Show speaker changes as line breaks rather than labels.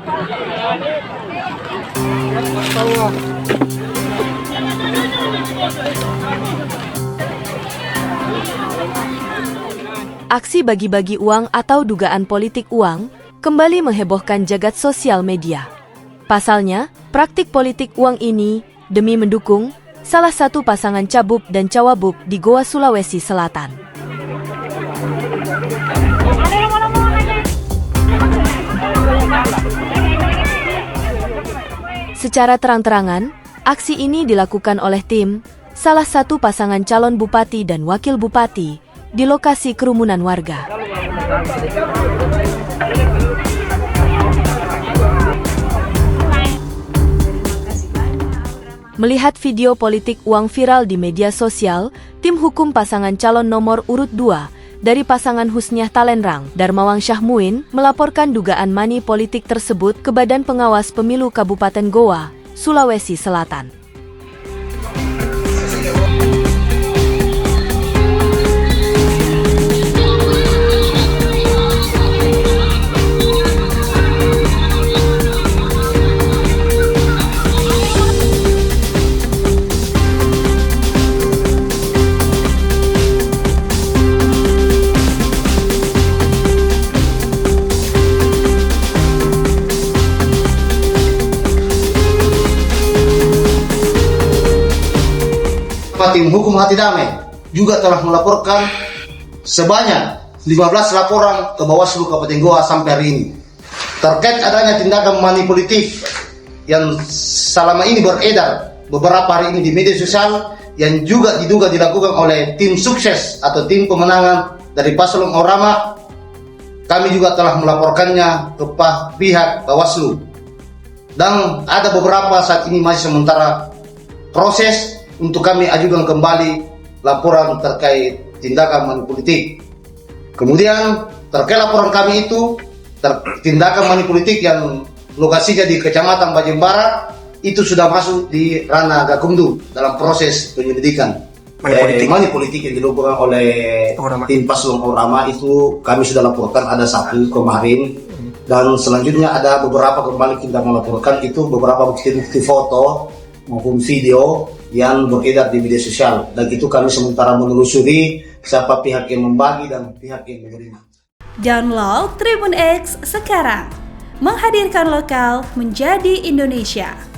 Aksi bagi-bagi uang atau dugaan politik uang kembali menghebohkan jagat sosial media. Pasalnya, praktik politik uang ini demi mendukung salah satu pasangan cabub dan cawabub di Goa, Sulawesi Selatan. Secara terang-terangan, aksi ini dilakukan oleh tim salah satu pasangan calon bupati dan wakil bupati di lokasi kerumunan warga. Melihat video politik uang viral di media sosial, tim hukum pasangan calon nomor urut 2 dari pasangan Husniah Talenrang, Darmawang Syahmuin, melaporkan dugaan money politik tersebut ke Badan Pengawas Pemilu Kabupaten Goa, Sulawesi Selatan.
Tim Hukum Hati Damai juga telah melaporkan sebanyak 15 laporan ke Bawaslu Kabupaten Goa sampai hari ini terkait adanya tindakan money politik yang selama ini beredar beberapa hari ini di media sosial yang juga diduga dilakukan oleh tim sukses atau tim pemenangan dari Paslon Orama. Kami juga telah melaporkannya ke pihak Bawaslu dan ada beberapa saat ini masih sementara proses untuk kami ajukan kembali laporan terkait tindakan money politik. Kemudian terkait laporan kami itu, tindakan money politik yang lokasinya di Kecamatan Bajembara itu sudah masuk di ranah Gakumdu dalam proses penyelidikan. Money politik yang dilakukan oleh tim Paslon Orama itu kami sudah laporkan ada 1 kemarin dan selanjutnya ada beberapa kembali kita melaporkan itu beberapa bukti foto maupun video yang beredar di media sosial dan itu kami sementara menelusuri siapa pihak yang membagi dan pihak yang menerima.
Download Tribun X sekarang, menghadirkan lokal menjadi Indonesia.